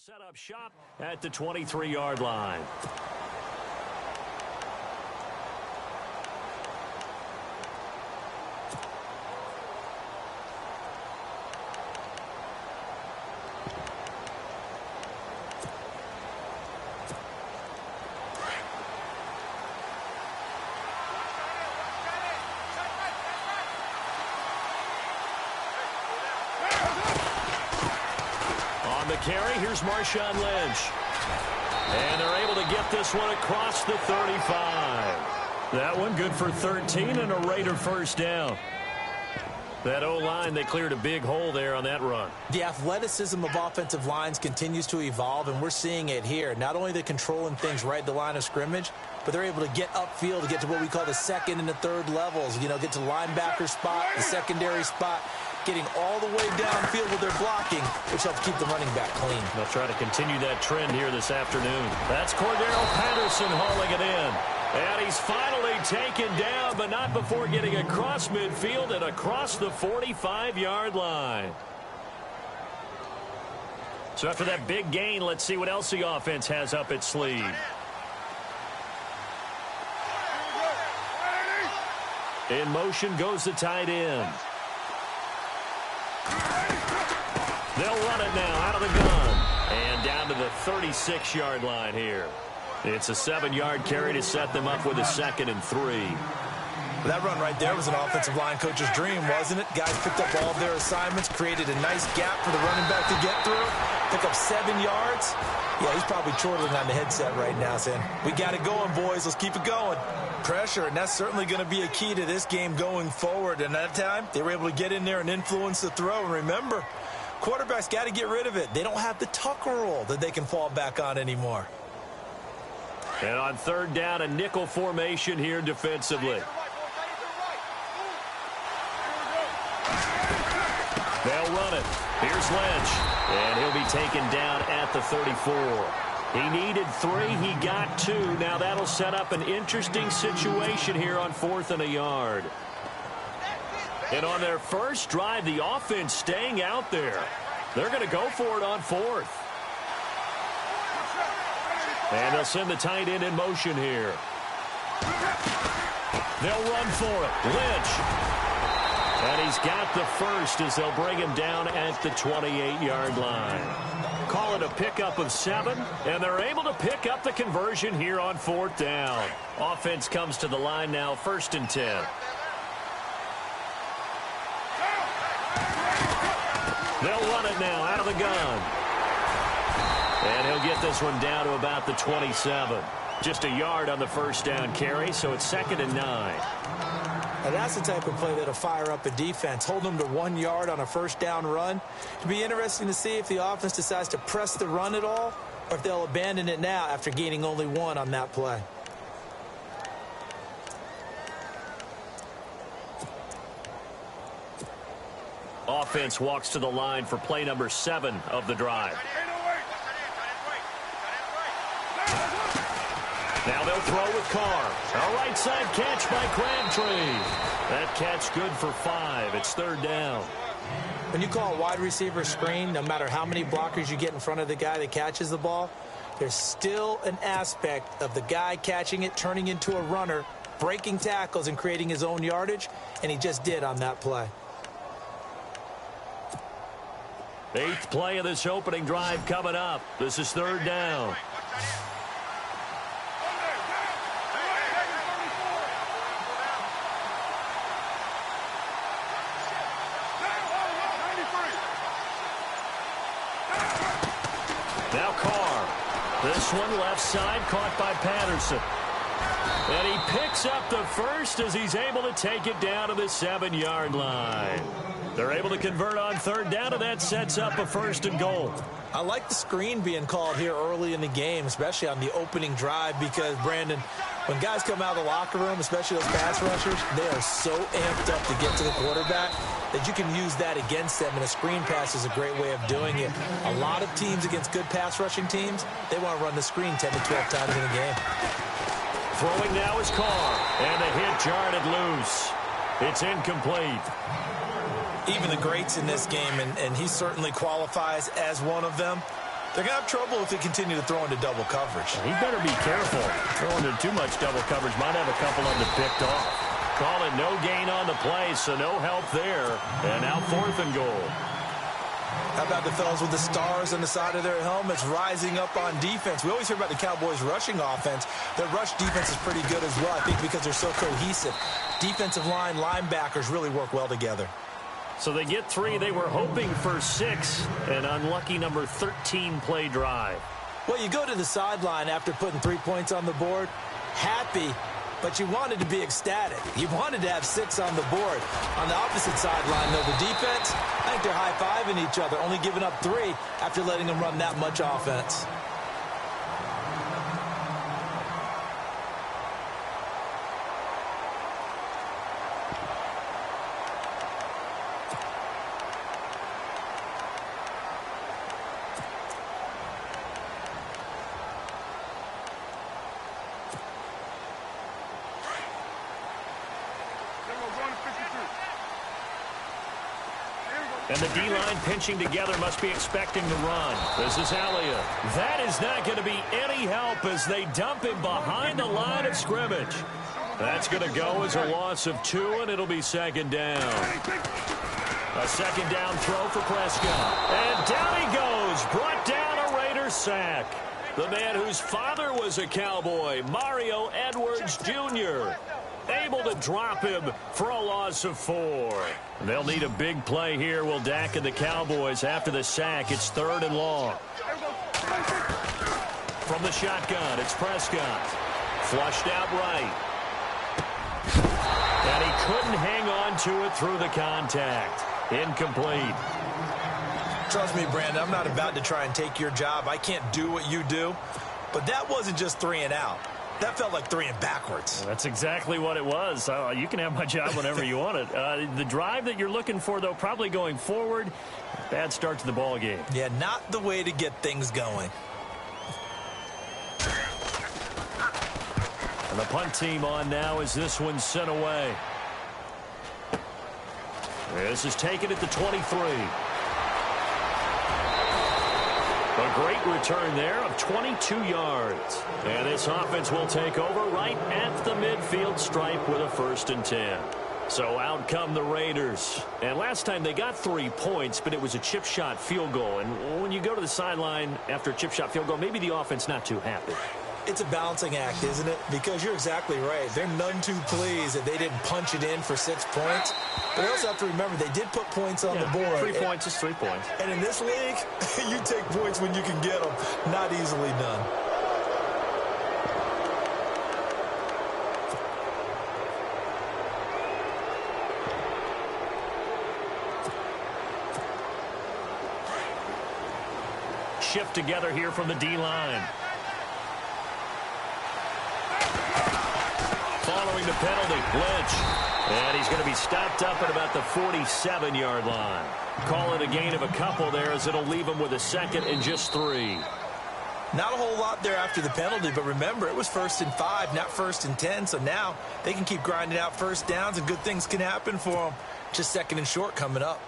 set up shop at the 23-yard line. Carry, here's Marshawn Lynch. And they're able to get this one across the 35. That one good for 13 and a Raider first down. That O-line, they cleared a big hole there on that run. The athleticism of offensive lines continues to evolve, and we're seeing it here. Not only they're controlling things right at the line of scrimmage, but they're able to get upfield to get to what we call the second and the third levels. You know, get to the linebacker spot, the secondary spot, getting all the way downfield with their blocking, which helps keep the running back clean. They'll try to continue that trend here this afternoon. That's Cordero Patterson hauling it in. And he's finally taken down, but not before getting across midfield and across the 45-yard line. So after that big gain, let's see what else the offense has up its sleeve. In motion goes the tight end. They'll run it now out of the gun. And down to the 36-yard line here. It's a 7-yard carry to set them up with a 2nd and 3. That run right there was an offensive line coach's dream, wasn't it? Guys picked up all of their assignments, created a nice gap for the running back to get through, pick up 7 yards. Yeah, he's probably chortling on the headset right now saying, we got it going, boys. Let's keep it going. Pressure, and that's certainly going to be a key to this game going forward. And that time, they were able to get in there and influence the throw. And remember, quarterbacks got to get rid of it. They don't have the Tucker rule that they can fall back on anymore. And on 3rd down, a nickel formation here defensively. They'll run it. Here's Lynch. And he'll be taken down at the 34. He needed 3. He got 2. Now that'll set up an interesting situation here on 4th and a yard. And on their first drive, the offense staying out there. They're going to go for it on 4th. And they'll send the tight end in motion here. They'll run for it. Lynch. And he's got the first as they'll bring him down at the 28-yard line. Call it a pickup of 7, and they're able to pick up the conversion here on 4th down. Offense comes to the line now, 1st and 10. They'll run it now out of the gun. And he'll get this one down to about the 27. Just a yard on the first down carry, so it's 2nd and 9. Now that's the type of play that'll fire up a defense. Hold them to 1 yard on a first down run. It'll be interesting to see if the offense decides to press the run at all or if they'll abandon it now after gaining only 1 on that play. Offense walks to the line for play number 7 of the drive. Now they'll throw with Carr. A right side catch by Crabtree. That catch good for 5. It's 3rd down. When you call a wide receiver screen, no matter how many blockers you get in front of the guy that catches the ball, there's still an aspect of the guy catching it, turning into a runner, breaking tackles and creating his own yardage, and he just did on that play. 8th play of this opening drive coming up. This is 3rd down. Now Carr. This one left side caught by Patterson. And he picks up the first as he's able to take it down to the 7-yard line. They're able to convert on 3rd down, and that sets up a 1st and goal. I like the screen being called here early in the game, especially on the opening drive, because, Brandon, when guys come out of the locker room, especially those pass rushers, they are so amped up to get to the quarterback that you can use that against them, and a screen pass is a great way of doing it. A lot of teams against good pass rushing teams, they want to run the screen 10 to 12 times in a game. Throwing now is Carr, and the hit jarred it loose. It's incomplete. Even the greats in this game, and he certainly qualifies as one of them, They're going to have trouble if they continue to throw into double coverage. He better be careful. Throwing into too much double coverage might have a couple of them picked off. Call it no gain on the play, so no help there. And now 4th and goal. How about the fellas with the stars on the side of their helmets rising up on defense? We always hear about the Cowboys' rushing offense. Their rush defense is pretty good as well, I think, because they're so cohesive. Defensive line, linebackers really work well together. So they get 3. They were hoping for 6. An unlucky number 13 play drive. Well, you go to the sideline after putting 3 points on the board, happy, but you wanted to be ecstatic. You wanted to have 6 on the board. On the opposite sideline, though, the defense, I think they're high-fiving each other, only giving up 3 after letting them run that much offense. And the D-line pinching together must be expecting the run. This is Elliott. That is not going to be any help as they dump him behind the line of scrimmage. That's going to go as a loss of 2, and it'll be 2nd down. A 2nd down throw for Prescott. And down he goes. Brought down a Raiders sack. The man whose father was a Cowboy, Mario Edwards Jr., able to drop him for a loss of 4. They'll need a big play here, will Dak and the Cowboys. After the sack, it's 3rd and long. From the shotgun, it's Prescott. Flushed out right. And he couldn't hang on to it through the contact. Incomplete. Trust me, Brandon, I'm not about to try and take your job. I can't do what you do. But that wasn't just 3 and out. That felt like 3 and backwards. That's exactly what it was. You can have my job whenever you want it. The drive that you're looking for, though, probably going forward. Bad start to the ball game. Yeah, not the way to get things going. And the punt team on now as this one's sent away. This is taken at the 23. A great return there of 22 yards. And this offense will take over right at the midfield stripe with a 1st and 10. So out come the Raiders. And last time they got 3 points, but it was a chip shot field goal. And when you go to the sideline after a chip shot field goal, maybe the offense not too happy. It's a balancing act, isn't it? Because you're exactly right. They're none too pleased that they didn't punch it in for 6 points. But you also have to remember they did put points on the board. 3 points is 3 points. And in this league, you take points when you can get them. Not easily done. Shift together here from the D-line. Following the penalty, Lynch. And he's going to be stopped up at about the 47-yard line. Call it a gain of a couple there as it'll leave him with a 2nd and just 3. Not a whole lot there after the penalty, but remember, it was 1st and 5, not 1st and 10. So now they can keep grinding out 1st downs and good things can happen for them. Just 2nd and short coming up.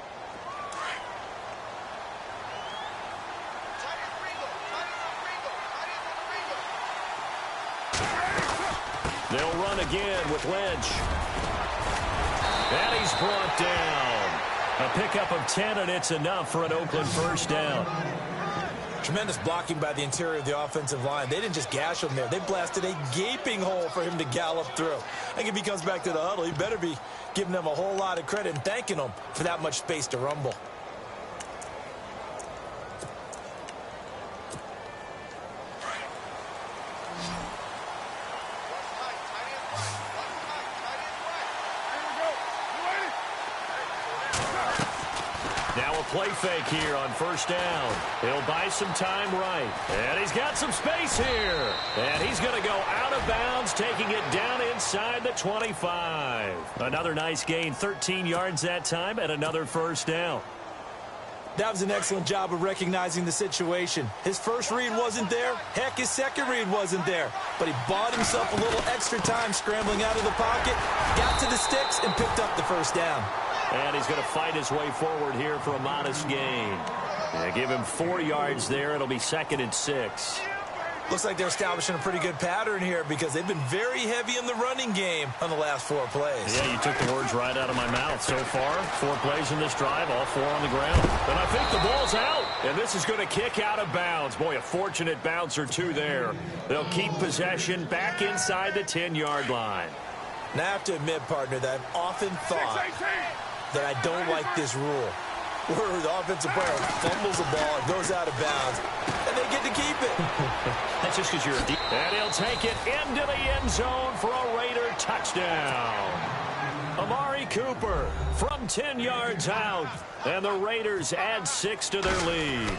They'll run again with Lynch. And he's brought down. A pickup of 10, and it's enough for an Oakland 1st down. Tremendous blocking by the interior of the offensive line. They didn't just gash him there. They blasted a gaping hole for him to gallop through. I think if he comes back to the huddle, he better be giving them a whole lot of credit and thanking them for that much space to rumble. Now a play fake here on 1st down. He'll buy some time right. And he's got some space here. And he's going to go out of bounds, taking it down inside the 25. Another nice gain, 13 yards that time, and another 1st down. That was an excellent job of recognizing the situation. His first read wasn't there. Heck, his second read wasn't there. But he bought himself a little extra time scrambling out of the pocket, got to the sticks, and picked up the 1st down. And he's going to fight his way forward here for a modest gain. Yeah, give him 4 yards there. It'll be 2nd and 6. Looks like they're establishing a pretty good pattern here because they've been very heavy in the running game on the last 4 plays. Yeah, you took the words right out of my mouth. So far, 4 plays in this drive, all 4 on the ground. And I think the ball's out. And this is going to kick out of bounds. Boy, a fortunate bounce or 2 there. They'll keep possession back inside the 10-yard line. Now, I have to admit, partner, that I've often thought that I don't like this rule, where the offensive player fumbles the ball, it goes out of bounds, and they get to keep it. That's just because you're a deep. And he'll take it into the end zone for a Raider touchdown. Amari Cooper from 10 yards out, and the Raiders add 6 to their lead.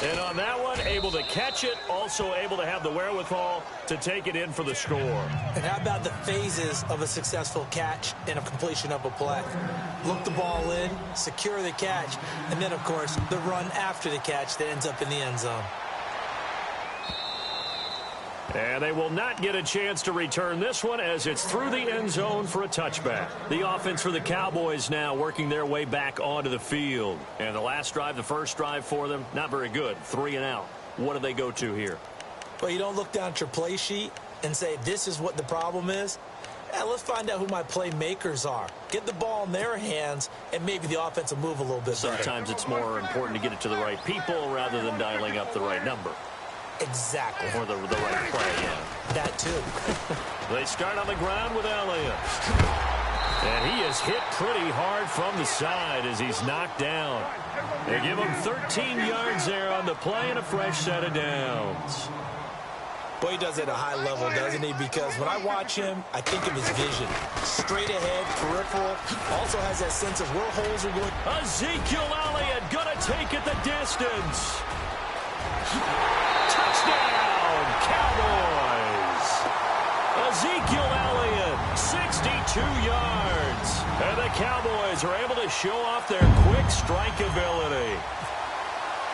And on that one, able to catch it, also able to have the wherewithal to take it in for the score. And how about the phases of a successful catch and a completion of a play? Look the ball in, secure the catch, and then, of course, the run after the catch that ends up in the end zone. And they will not get a chance to return this one as it's through the end zone for a touchback. The offense for the Cowboys now working their way back onto the field. And the last drive, the first drive for them, not very good. 3 and out. What do they go to here? Well, you don't look down at your play sheet and say, this is what the problem is. Let's find out who my playmakers are. Get the ball in their hands, and maybe the offense will move a little bit better. Sometimes it's more important to get it to the right people rather than dialing up the right number. Exactly. Or the right play, yeah. That too. They start on the ground with Elliott. And he is hit pretty hard from the side as he's knocked down. They give him 13 yards there on the play and a fresh set of downs. Boy, he does it at a high level, doesn't he? Because when I watch him, I think of his vision. Straight ahead, peripheral. Also has that sense of where holes are going. Ezekiel Elliott gonna take it the distance. Touchdown, Cowboys! Ezekiel Elliott, 62 yards. And the Cowboys are able to show off their quick strike ability.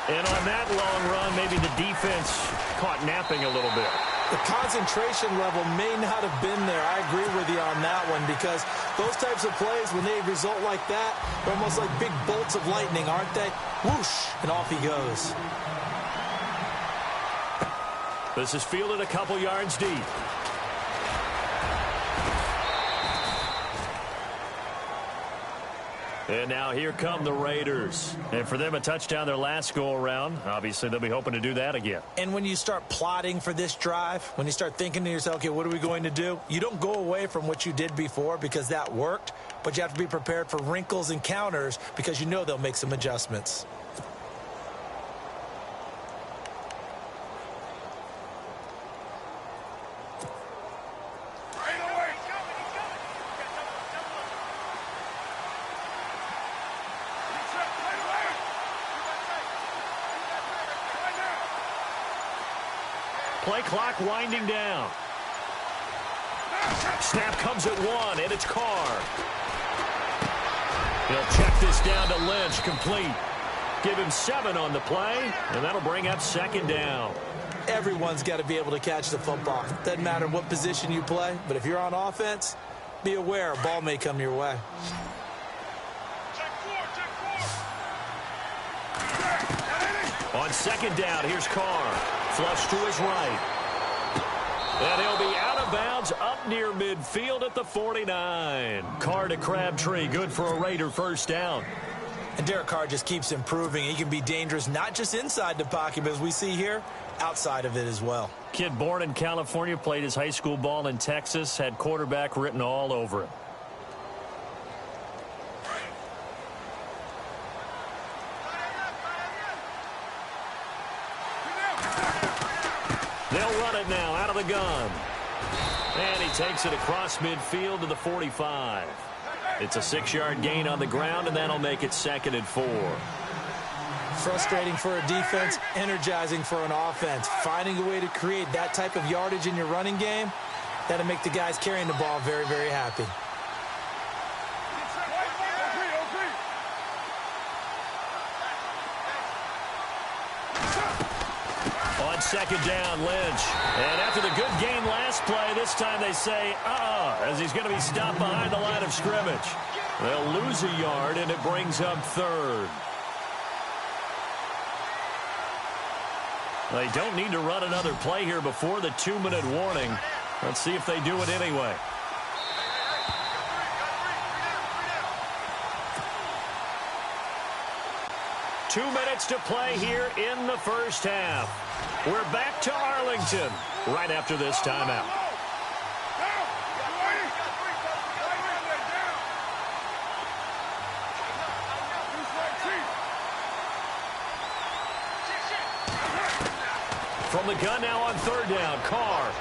And on that long run, maybe the defense caught napping a little bit. The concentration level may not have been there. I agree with you on that one because those types of plays, when they result like that, they're almost like big bolts of lightning, aren't they? Whoosh, and off he goes. This is fielded a couple yards deep. And now here come the Raiders. And for them, a touchdown their last go-around. Obviously, they'll be hoping to do that again. And when you start plotting for this drive, when you start thinking to yourself, okay, what are we going to do? You don't go away from what you did before because that worked, but you have to be prepared for wrinkles and counters because you know they'll make some adjustments. Play clock winding down. Snap comes at 1, and it's Carr. He'll check this down to Lynch, complete. Give him 7 on the play, and that'll bring up 2nd down. Everyone's got to be able to catch the football. Doesn't matter what position you play, but if you're on offense, be aware a ball may come your way. On 2nd down, here's Carr. Flush to his right. And he'll be out of bounds up near midfield at the 49. Carr to Crabtree, good for a Raider first down. And Derek Carr just keeps improving. He can be dangerous not just inside the pocket, but as we see here, outside of it as well. Kid born in California, played his high school ball in Texas, had quarterback written all over him. They'll run it now out of the gun. And he takes it across midfield to the 45. It's a 6-yard gain on the ground, and that'll make it 2nd and 4. Frustrating for a defense, energizing for an offense. Finding a way to create that type of yardage in your running game, that'll make the guys carrying the ball very, very happy. On 2nd down, Lynch. And after the good game last play, this time they say, as he's going to be stopped behind the line of scrimmage. They'll lose a yard, and it brings up 3rd. They don't need to run another play here before the 2-minute warning. Let's see if they do it anyway. Two minutes to play here in the first half. We're back to Arlington right after this timeout. From the gun now on third down, Carr.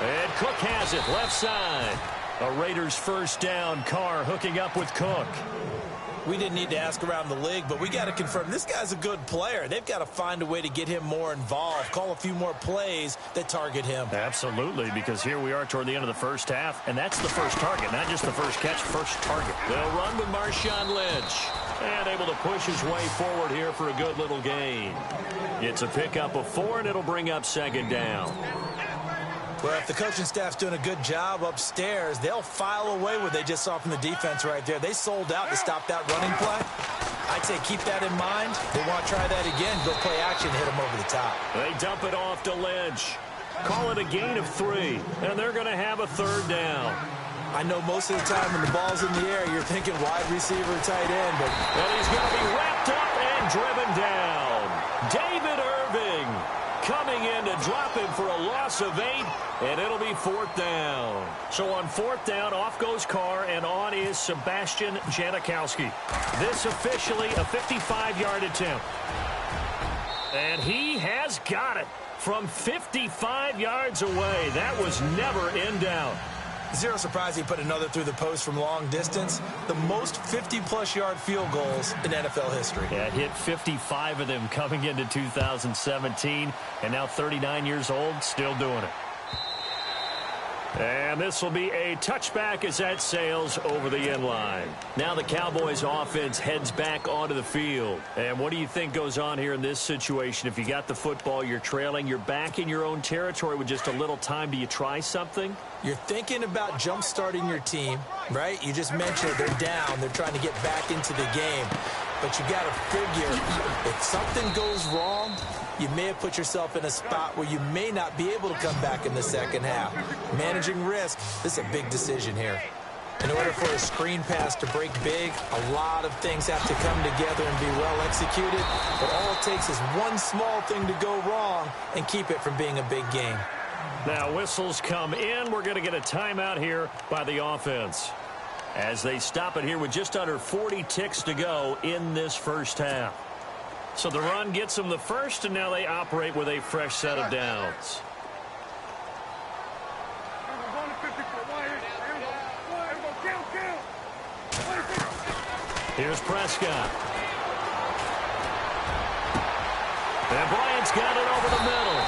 And Cook has it, left side. A Raiders first down, Carr hooking up with Cook. We didn't need to ask around the league, but we got to confirm this guy's a good player. They've got to find a way to get him more involved, call a few more plays that target him. Absolutely, because here we are toward the end of the first half, and that's the first target, not just the first catch, first target. They'll run with Marshawn Lynch, and able to push his way forward here for a good little gain. It's a pickup of 4, and it'll bring up second down. Well, if the coaching staff's doing a good job upstairs, they'll file away what they just saw from the defense right there. They sold out to stop that running play. I'd say keep that in mind. They want to try that again, go play action, hit them over the top. They dump it off to Lynch. Call it a gain of 3, and they're going to have a third down. I know most of the time when the ball's in the air, you're thinking wide receiver, tight end, but... And he's going to be wrapped up and driven down. David Irving coming in to drop him for a loss of 8, and it'll be fourth down. So on fourth down, off goes Carr, and on is Sebastian Janikowski. This officially a 55-yard attempt. And he has got it from 55 yards away. That was never in doubt. Zero surprise he put another through the post from long distance. The most 50-plus yard field goals in NFL history. Yeah, hit 55 of them coming into 2017, and now 39 years old, still doing it. And this will be a touchback as that sails over the end line. Now the Cowboys offense heads back onto the field. And what do you think goes on here in this situation? If you got the football, you're trailing, you're back in your own territory with just a little time. Do you try something? You're thinking about jump-starting your team, right? You just mentioned they're down. They're trying to get back into the game. But you got to figure if something goes wrong, you may have put yourself in a spot where you may not be able to come back in the second half. Managing risk, this is a big decision here. In order for a screen pass to break big, a lot of things have to come together and be well executed. But all it takes is one small thing to go wrong and keep it from being a big game. Now whistles come in. We're going to get a timeout here by the offense, as they stop it here with just under 40 ticks to go in this first half. So the run gets them the first, and now they operate with a fresh set of downs. Here's Prescott. And Bryant's got it over the middle.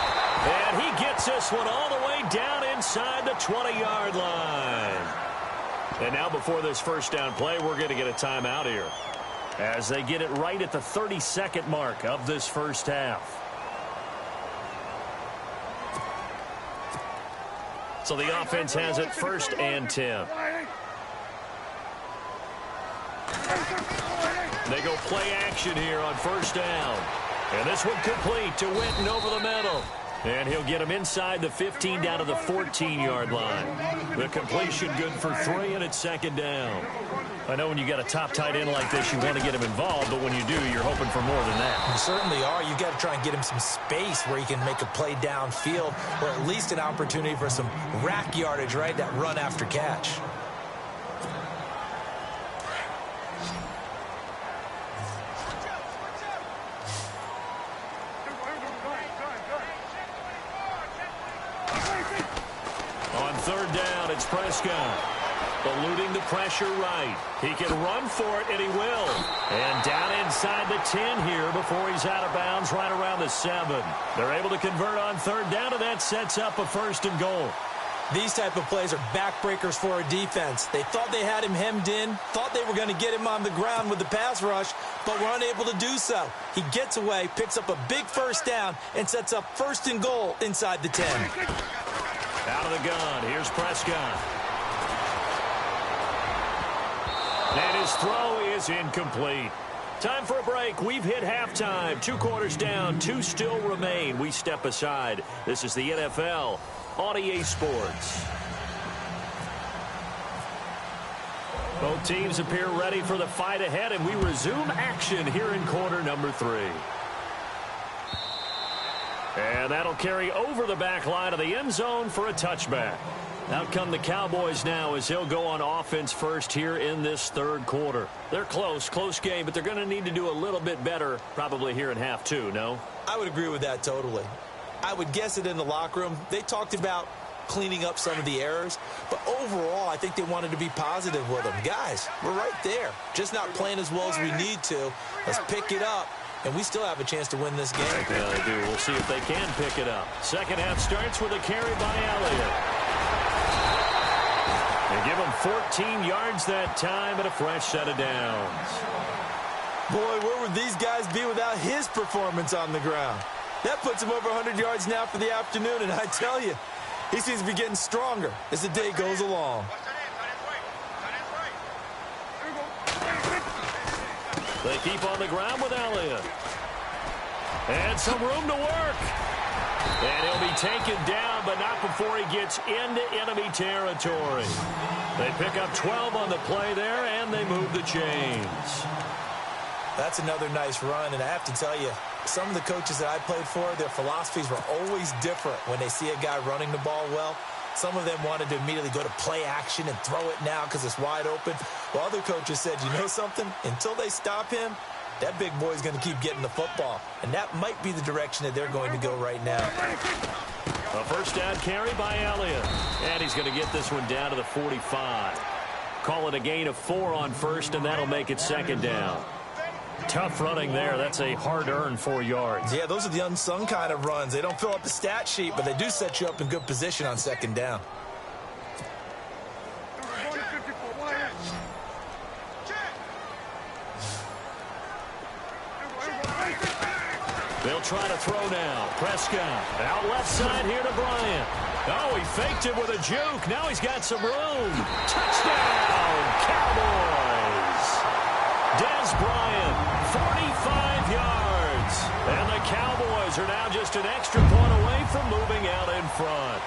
And he gets this one all the way down inside the 20-yard line. And now before this first down play, we're going to get a timeout here, as they get it right at the 32nd mark of this first half. So the offense has it 1st and 10. They go play action here on first down. And this one complete to Winton over the middle. And he'll get him inside the 15 down to the 14-yard line. The completion good for 3, and it's second down. I know when you got a top tight end like this, you want to get him involved, but when you do, you're hoping for more than that. You certainly are. You got to try and get him some space where he can make a play downfield, or at least an opportunity for some rack yardage, right? That run after catch. On third down, it's Prescott. Eluding the pressure right. He can run for it, and he will. And down inside the 10 here before he's out of bounds right around the 7. They're able to convert on third down, and that sets up a 1st and goal. These type of plays are backbreakers for a defense. They thought they had him hemmed in, thought they were going to get him on the ground with the pass rush, but were unable to do so. He gets away, picks up a big first down, and sets up 1st and goal inside the 10. Out of the gun, here's Prescott. And his throw is incomplete. Time for a break. We've hit halftime. 2 quarters down. 2 still remain. We step aside. This is the NFL on EA Sports. Both teams appear ready for the fight ahead, and we resume action here in quarter number 3. And that'll carry over the back line of the end zone for a touchback. Out come the Cowboys now as he'll go on offense first here in this third quarter. They're close game, but they're going to need to do a little bit better probably here in half 2, no? I would agree with that totally. I would guess it in the locker room. They talked about cleaning up some of the errors, but overall, I think they wanted to be positive with them. Guys, we're right there. Just not playing as well as we need to. Let's pick it up, and we still have a chance to win this game. Yeah, they do. We'll see if they can pick it up. Second half starts with a carry by Elliott. They give him 14 yards that time and a fresh set of downs. Boy, where would these guys be without his performance on the ground? That puts him over 100 yards now for the afternoon, and I tell you, he seems to be getting stronger as the day goes along. They keep on the ground with Elliott. And some room to work. And he'll be taken down, but not before he gets into enemy territory. They pick up 12 on the play there, and they move the chains. That's another nice run, and I have to tell you, some of the coaches that I played for, their philosophies were always different when they see a guy running the ball well. Some of them wanted to immediately go to play action and throw it now because it's wide open. While other coaches said, you know something? Until they stop him, that big boy's going to keep getting the football. And that might be the direction that they're going to go right now. A first down carry by Elliott. And he's going to get this one down to the 45. Call it a gain of 4 on first, and that'll make it second down. Tough running there. That's a hard-earned 4 yards. Yeah, those are the unsung kind of runs. They don't fill up the stat sheet, but they do set you up in good position on second down. They'll try to throw now. Prescott out left side here to Bryant. Oh, he faked it with a juke. Now he's got some room. Touchdown, Cowboys. Des Bryant, 45 yards. And the Cowboys are now just an extra point away from moving out in front.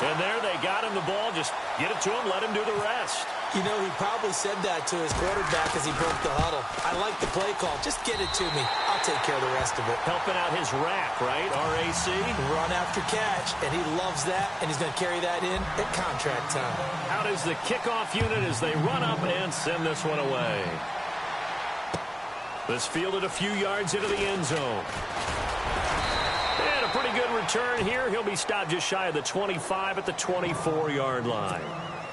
And there they got him the ball. Just get it to him, let him do the rest. You know, he probably said that to his quarterback as he broke the huddle. I like the play call. Just get it to me. I'll take care of the rest of it. Helping out his rack, right? RAC? Run after catch, and he loves that, and he's going to carry that in at contract time. Out is the kickoff unit as they run up and send this one away. This fielded a few yards into the end zone. And a pretty good return here. He'll be stopped just shy of the 25 at the 24-yard line.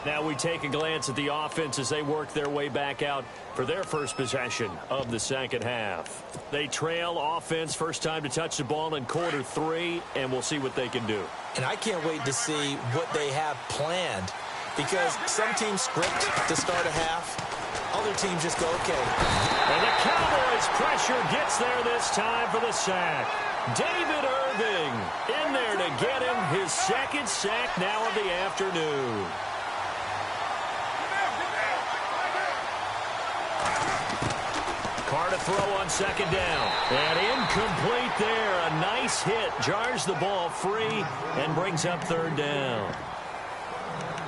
Now we take a glance at the offense as they work their way back out for their first possession of the second half. They trail offense first time to touch the ball in quarter 3, and we'll see what they can do. And I can't wait to see what they have planned, because some teams script to start a half. Other teams just go, okay. And the Cowboys pressure gets there this time for the sack. David Irving in there to get him his second sack now of the afternoon. Carr to throw on second down. And incomplete there. A nice hit. Jars the ball free and brings up third down.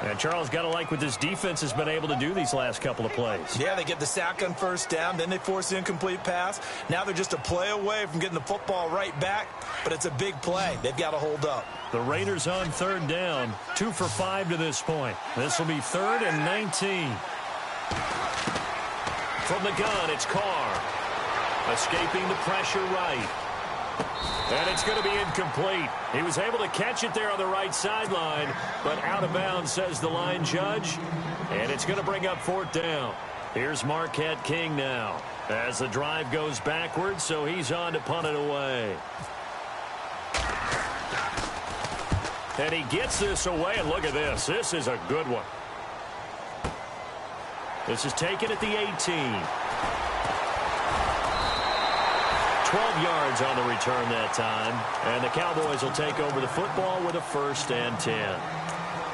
And Charles, got to like what this defense has been able to do these last couple of plays. Yeah, they get the sack on first down, then they force the incomplete pass. Now they're just a play away from getting the football right back, but it's a big play. They've got to hold up. The Raiders on third down, 2 for 5 to this point. This will be 3rd and 19. From the gun, it's Carr. Escaping the pressure right. And it's going to be incomplete. He was able to catch it there on the right sideline, but out of bounds, says the line judge. And it's going to bring up 4th down. Here's Marquette King now as the drive goes backwards, so he's on to punt it away. And he gets this away, and look at this. This is a good one. This is taken at the 18. 12 yards on the return that time. And the Cowboys will take over the football with a 1st and 10.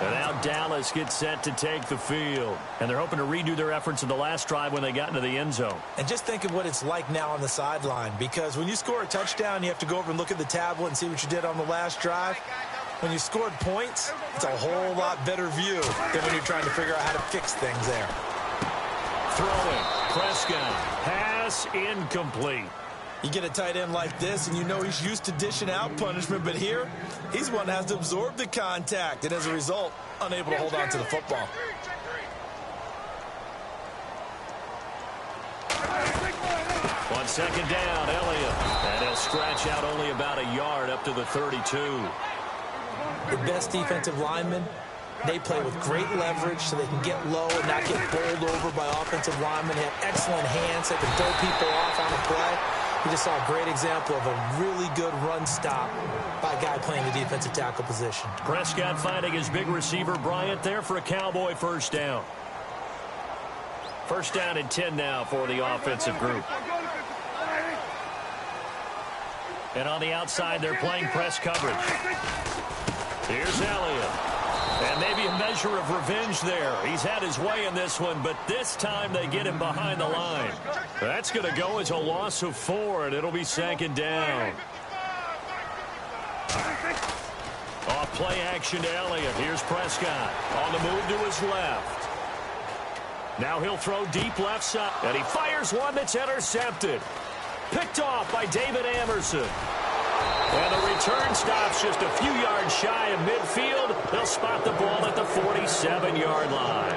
And now Dallas gets set to take the field. And they're hoping to redo their efforts in the last drive when they got into the end zone. And just think of what it's like now on the sideline, because when you score a touchdown, you have to go over and look at the tablet and see what you did on the last drive. When you scored points, it's a whole lot better view than when you're trying to figure out how to fix things there. Throwing, Prescott, pass incomplete. You get a tight end like this, and you know he's used to dishing out punishment, but here, he's one that has to absorb the contact, and as a result, unable to hold on to the football. On second down, Elliott. And he'll stretch out only about a yard up to the 32. The best defensive linemen, they play with great leverage so they can get low and not get bowled over by offensive linemen. They have excellent hands. They can throw people off on the play. We just saw a great example of a really good run stop by a guy playing the defensive tackle position. Prescott finding his big receiver, Bryant, there for a Cowboy first down. First down and 10 now for the offensive group. And on the outside, they're playing press coverage. Here's Elliott. And maybe a measure of revenge there. He's had his way in this one, but this time they get him behind the line. That's going to go as a loss of 4, and it'll be second down. Off play action to Elliott. Here's Prescott on the move to his left. Now he'll throw deep left side, and he fires one that's intercepted. Picked off by David Amerson. And the return stops just a few yards shy of midfield. They'll spot the ball at the 47-yard line.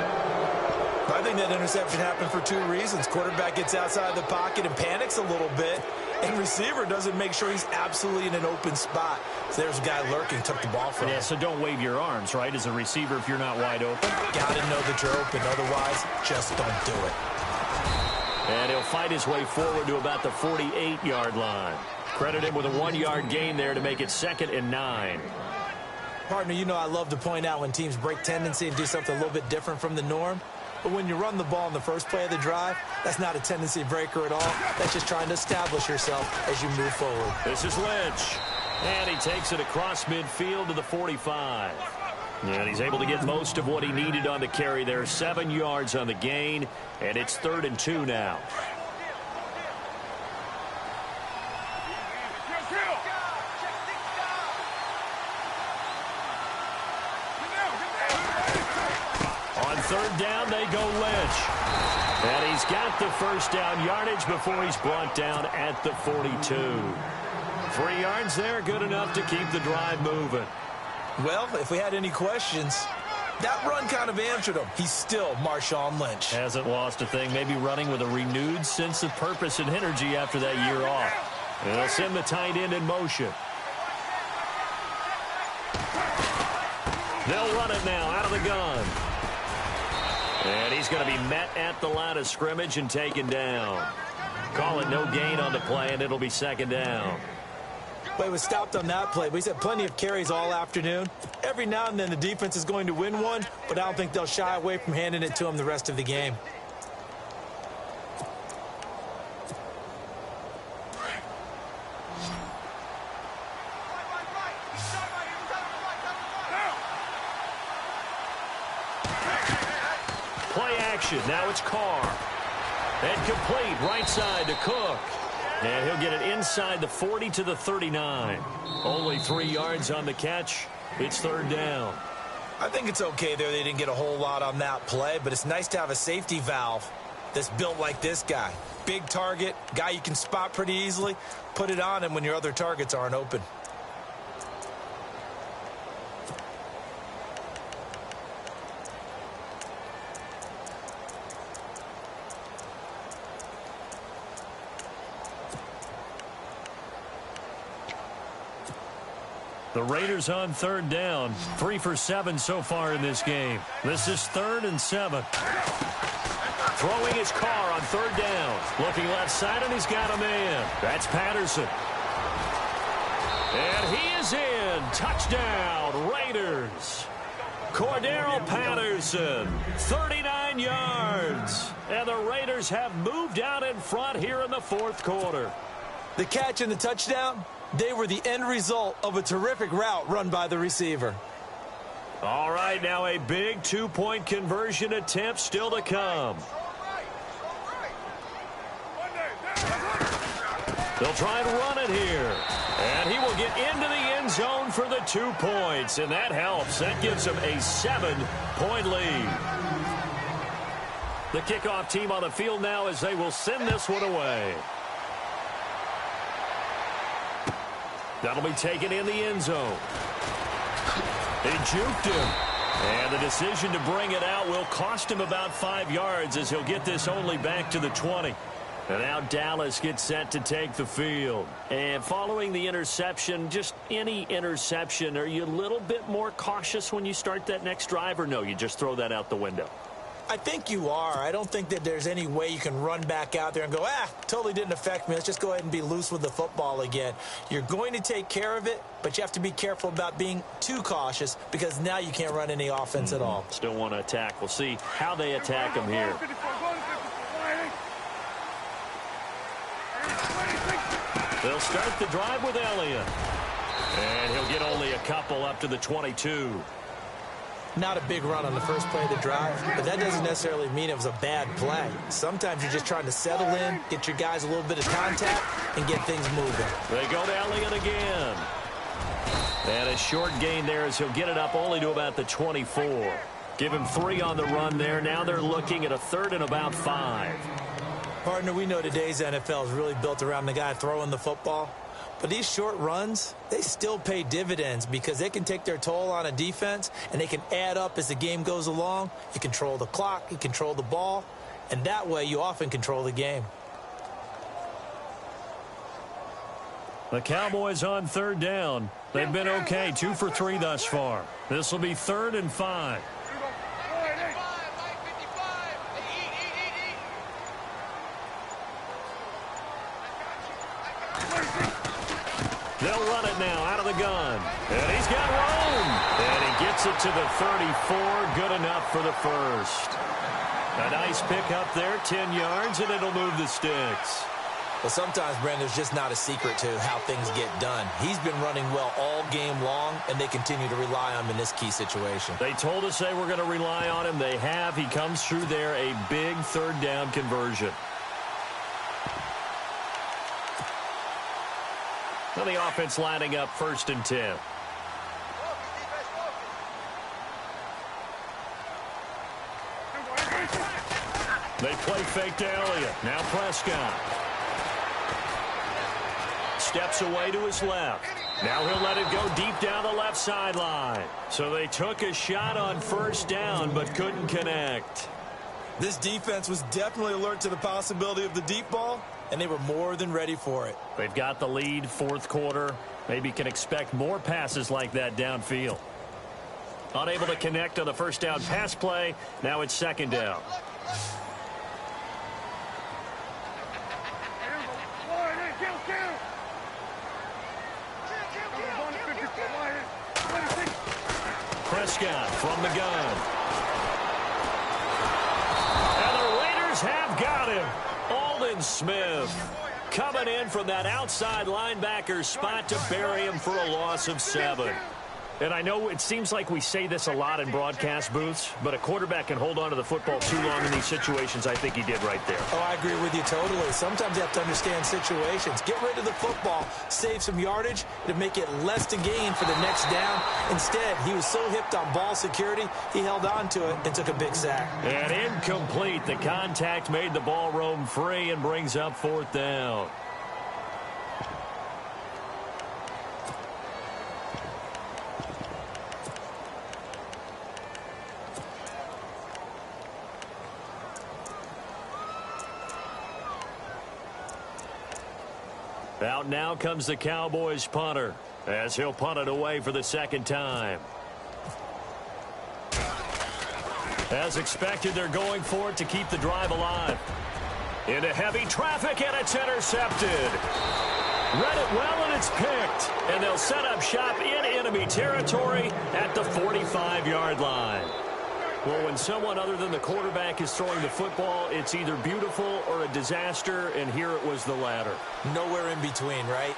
I think that interception happened for 2 reasons. Quarterback gets outside the pocket and panics a little bit, and receiver doesn't make sure he's absolutely in an open spot. So there's a guy lurking, took the ball from him. Yeah, so don't wave your arms, right, as a receiver if you're not wide open. Got to know that you're open. Otherwise, just don't do it. And he'll fight his way forward to about the 48-yard line. Credit him with a 1-yard gain there to make it 2nd and 9. Partner, you know I love to point out when teams break tendency and do something a little bit different from the norm. But when you run the ball in the first play of the drive, that's not a tendency breaker at all. That's just trying to establish yourself as you move forward. This is Lynch. And he takes it across midfield to the 45. And he's able to get most of what he needed on the carry there. 7 yards on the gain, and it's 3rd and 2 now. On 3rd down, they go Lynch. And he's got the first down yardage before he's brought down at the 42. 3 yards there, good enough to keep the drive moving. Well, if we had any questions, that run kind of answered him. He's still Marshawn Lynch. Hasn't lost a thing, maybe running with a renewed sense of purpose and energy after that year off. And they'll send the tight end in motion. They'll run it now out of the gun. And he's going to be met at the line of scrimmage and taken down. Call it no gain on the play, and it'll be 2nd down. Well, he was stopped on that play, but he's had plenty of carries all afternoon. Every now and then the defense is going to win one, but I don't think they'll shy away from handing it to him the rest of the game. Play action. Now it's Carr. And complete right side to Cook. And he'll get it inside the 40 to the 39. Only 3 yards on the catch. It's 3rd down. I think it's okay there. They didn't get a whole lot on that play, but it's nice to have a safety valve that's built like this guy. Big target, guy you can spot pretty easily. Put it on him when your other targets aren't open. The Raiders on 3rd down. 3 for 7 so far in this game. This is 3rd and 7. Throwing his Carr on 3rd down. Looking left side, and he's got a man. That's Patterson. And he is in. Touchdown, Raiders. Cordero Patterson, 39 yards. And the Raiders have moved out in front here in the 4th quarter. The catch and the touchdown, they were the end result of a terrific route run by the receiver. All right, now a big two-point conversion attempt still to come. They'll try and run it here. And he will get into the end zone for the 2 points, and that helps. That gives him a 7-point lead. The kickoff team on the field now as they will send this one away. That'll be taken in the end zone. He juked him. And the decision to bring it out will cost him about 5 yards as he'll get this only back to the 20. And now Dallas gets set to take the field. And following the interception, just any interception, are you a little bit more cautious when you start that next drive, or no, you just throw that out the window? I think you are. I don't think that there's any way you can run back out there and go, totally didn't affect me. Let's just go ahead and be loose with the football again. You're going to take care of it, but you have to be careful about being too cautious because now you can't run any offense at all. Still want to attack. We'll see how they attack him here. They'll start the drive with Elliott. And he'll get only a couple up to the 22. Not a big run on the first play of the drive, but that doesn't necessarily mean it was a bad play. Sometimes you're just trying to settle in, get your guys a little bit of contact, and get things moving. They go to Elliott again. And a short gain there as he'll get it up only to about the 24. Give him 3 on the run there. Now they're looking at a 3rd and about 5. Partner, we know today's NFL is really built around the guy throwing the football. But these short runs, they still pay dividends because they can take their toll on a defense and they can add up as the game goes along. You control the clock, you control the ball, and that way you often control the game. The Cowboys on 3rd down. They've been okay, 2 for 3 thus far. This will be 3rd and 5. They'll run it now out of the gun. And he's got room. And he gets it to the 34. Good enough for the first. A nice pickup there, 10 yards, and it'll move the sticks. Well, sometimes, Brandon, there's just not a secret to how things get done. He's been running well all game long, and they continue to rely on him in this key situation. They told us they were going to rely on him. They have. He comes through there, a big 3rd down conversion. Well, the offense lining up 1st and 10. They play fake to Elliott. Now Prescott. Steps away to his left. Now he'll let it go deep down the left sideline. So they took a shot on 1st down but couldn't connect. This defense was definitely alert to the possibility of the deep ball, and they were more than ready for it. They've got the lead, 4th quarter. Maybe can expect more passes like that downfield. Unable to connect on the 1st down pass play. Now it's 2nd down. Prescott from the gun. And the Raiders have got him. Aldon Smith coming in from that outside linebacker spot to bury him for a loss of 7. And I know it seems like we say this a lot in broadcast booths, but a quarterback can hold on to the football too long in these situations. I think he did right there. Oh, I agree with you totally. Sometimes you have to understand situations. Get rid of the football, save some yardage to make it less to gain for the next down. Instead, he was so hipped on ball security, he held on to it and took a big sack. And incomplete. The contact made the ball roam free and brings up 4th down. Out now comes the Cowboys punter as he'll punt it away for the 2nd time. As expected, they're going for it to keep the drive alive. Into heavy traffic, and it's intercepted. Read it well, and it's picked. And they'll set up shop in enemy territory at the 45-yard line. Well, when someone other than the quarterback is throwing the football, it's either beautiful or a disaster, and here it was the latter. Nowhere in between, right?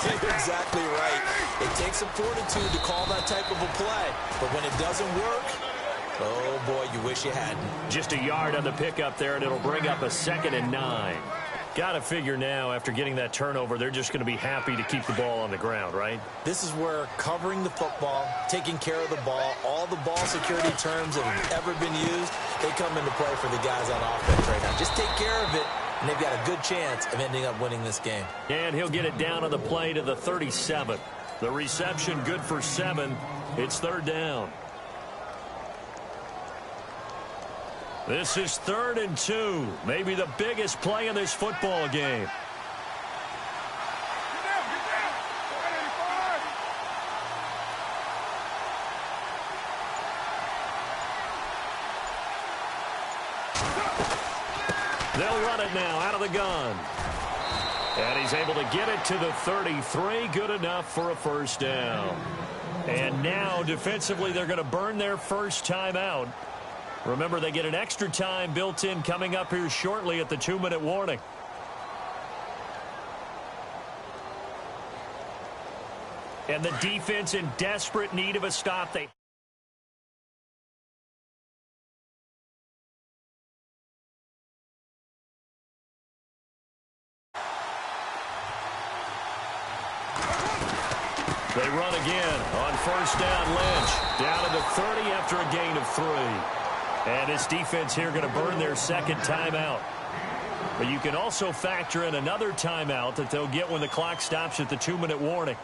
You're exactly right. It takes a fortitude to call that type of a play, but when it doesn't work, oh, boy, you wish you hadn't. Just a yard on the pickup there, and it'll bring up a 2nd and 9. Got to figure now, after getting that turnover, they're just going to be happy to keep the ball on the ground, right? This is where covering the football, taking care of the ball, all the ball security terms that have ever been used, they come into play for the guys on offense right now. Just take care of it, and they've got a good chance of ending up winning this game. And he'll get it down on the play to the 37. The reception good for 7. It's 3rd down. This is 3rd and 2. Maybe the biggest play in this football game. They'll run it now out of the gun. And he's able to get it to the 33. Good enough for a 1st down. And now defensively they're going to burn their first timeout. Remember, they get an extra time built in coming up here shortly at the 2-minute warning. And the defense in desperate need of a stop. They run again on 1st down. Lynch down to the 30 after a gain of 3. And this defense here going to burn their 2nd timeout. But you can also factor in another timeout that they'll get when the clock stops at the 2-minute warning.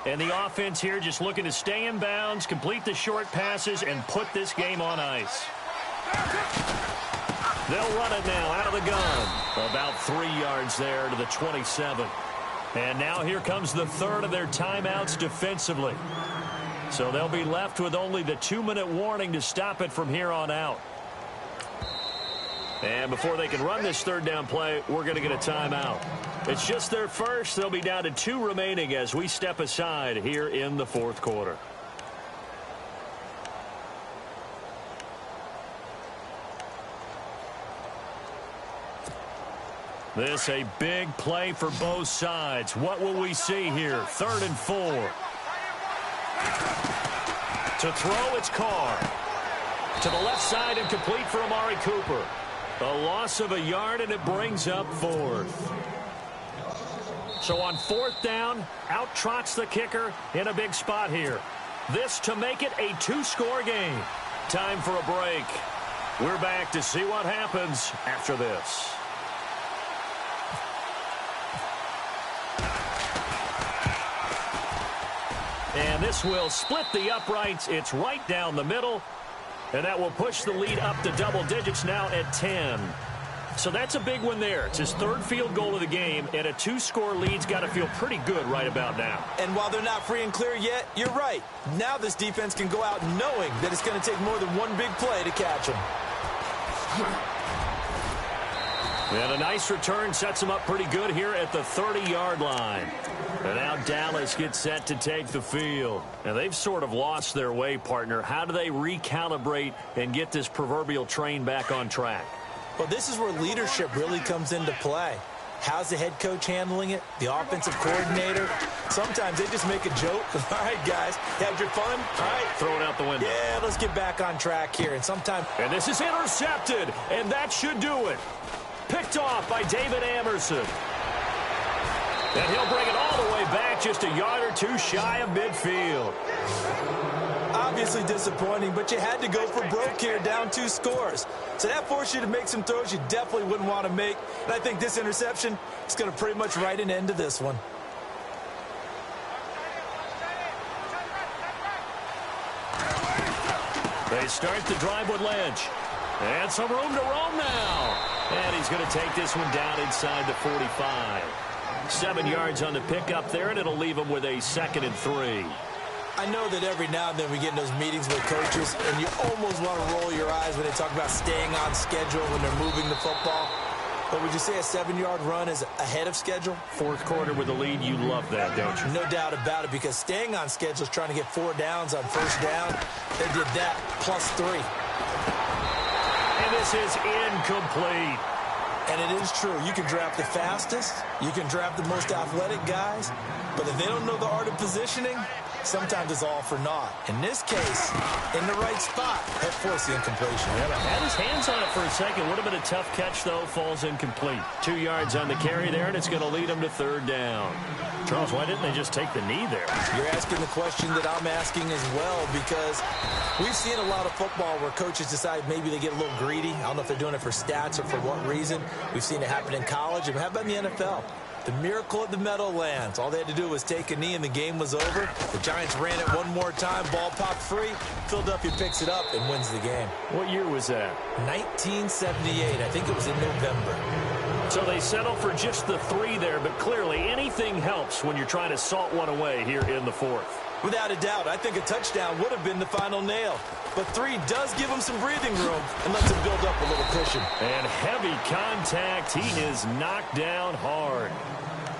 And the offense here just looking to stay in bounds, complete the short passes, and put this game on ice. They'll run it now out of the gun. About 3 yards there to the 27. And now here comes the 3rd of their timeouts defensively. So they'll be left with only the 2-minute warning to stop it from here on out. And before they can run this 3rd down play, we're going to get a timeout. It's just their first. They'll be down to 2 remaining as we step aside here in the 4th quarter. This a big play for both sides. What will we see here? 3rd and 4. To throw, it's Carr. To the left side and complete for Amari Cooper. A loss of a yard, and it brings up 4th. So on 4th down, out trots the kicker in a big spot here. This to make it a 2-score game. Time for a break. We're back to see what happens after this. And this will split the uprights. It's right down the middle. And that will push the lead up to double digits now at 10. So that's a big one there. It's his 3rd field goal of the game, and a 2-score lead's got to feel pretty good right about now. And while they're not free and clear yet, you're right. Now this defense can go out knowing that it's going to take more than one big play to catch them. And a nice return sets them up pretty good here at the 30-yard line. And now Dallas gets set to take the field. And they've sort of lost their way, partner. How do they recalibrate and get this proverbial train back on track? Well, this is where leadership really comes into play. How's the head coach handling it? The offensive coordinator? Sometimes they just make a joke. All right, guys, had your fun? All right. Throw it out the window. Yeah, let's get back on track here. And sometimes... And this is intercepted, and that should do it. Picked off by David Amerson. And he'll bring it all the way back, just a yard or 2 shy of midfield. Obviously disappointing, but you had to go for broke here, down 2 scores. So that forced you to make some throws you definitely wouldn't want to make. And I think this interception is going to pretty much write an end to this one. They start the drive with Lynch. And some room to roam now. And he's going to take this one down inside the 45. 7 yards on the pickup there, and it'll leave him with a 2nd and 3. I know that every now and then we get in those meetings with coaches, and you almost want to roll your eyes when they talk about staying on schedule when they're moving the football. But would you say a 7-yard run is ahead of schedule? Fourth quarter with the lead, you love that, don't you? No doubt about it, because staying on schedule is trying to get 4 downs on first down. They did that +3. And this is incomplete. And it is true. You can draft the fastest. You can draft the most athletic guys. But if they don't know the art of positioning, sometimes it's all for naught. In this case, in the right spot, that forced the incompletion. Had his hands on it for a second. Would have been a tough catch, though. Falls incomplete. 2 yards on the carry there, and it's going to lead him to third down. Charles, why didn't they just take the knee there? You're asking the question that I'm asking as well, because we've seen a lot of football where coaches decide maybe they get a little greedy. I don't know if they're doing it for stats or for what reason. We've seen it happen in college. And how about in the NFL? The miracle at the Meadowlands. All they had to do was take a knee and the game was over. The Giants ran it one more time. Ball popped free. Philadelphia picks it up and wins the game. What year was that? 1978. I think it was in November. So they settle for just the 3 there, but clearly anything helps when you're trying to salt one away here in the fourth. Without a doubt, I think a touchdown would have been the final nail. But 3 does give him some breathing room and lets him build up a little cushion. And heavy contact. He is knocked down hard.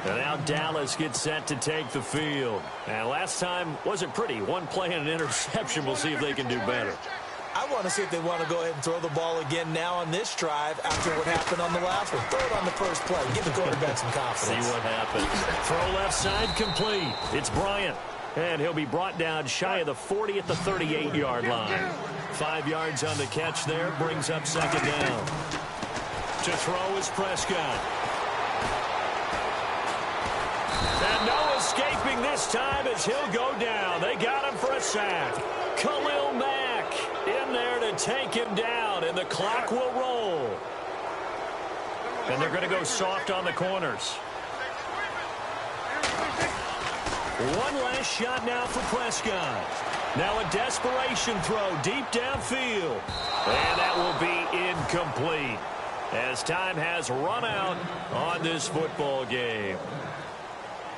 And now Dallas gets set to take the field. And last time wasn't pretty. One play and an interception. We'll see if they can do better. I want to see if they want to go ahead and throw the ball again now on this drive after what happened on the last one. Throw it on the first play. Give the quarterback some confidence. See what happens. Throw left side complete. It's Bryant. And he'll be brought down shy of the 40 at the 38-yard line. 5 yards on the catch there. Brings up second down. To throw is Prescott. And no escaping this time as he'll go down. They got him for a sack. Khalil Mack in there to take him down, and the clock will roll. And they're going to go soft on the corners. One last shot now for Prescott. Now a desperation throw deep downfield. And that will be incomplete as time has run out on this football game.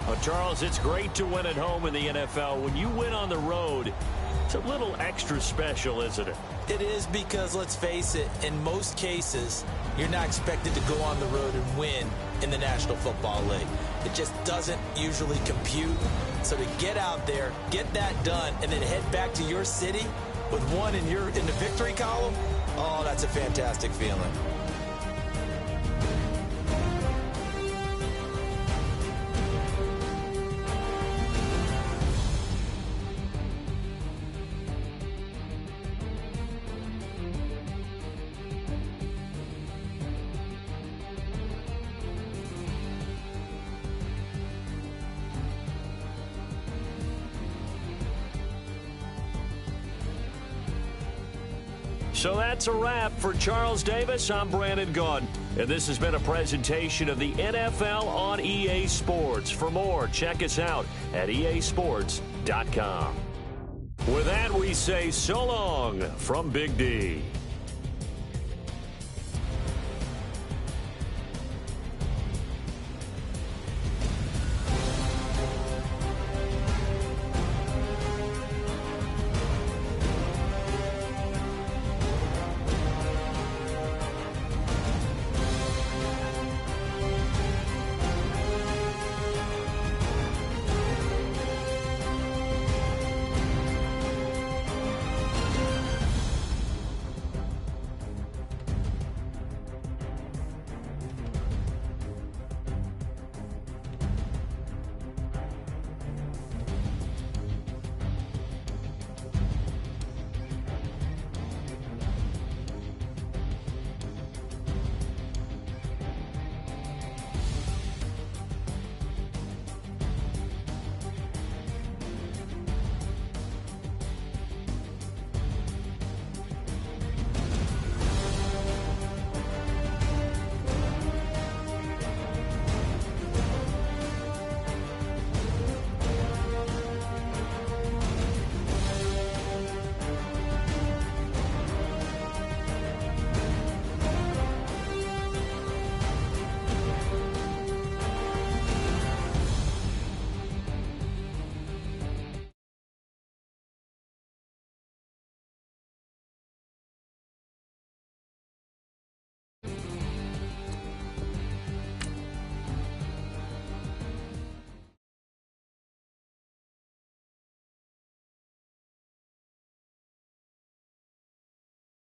Well, Charles, it's great to win at home in the NFL. When you win on the road, it's a little extra special, isn't it? It is, because, let's face it, in most cases, you're not expected to go on the road and win in the National Football League. It just doesn't usually compute. So to get out there, get that done, and then head back to your city with one in the victory column, oh, that's a fantastic feeling. So that's a wrap for Charles Davis. I'm Brandon Gaudin, and this has been a presentation of the NFL on EA Sports. For more, check us out at easports.com. With that, we say so long from Big D.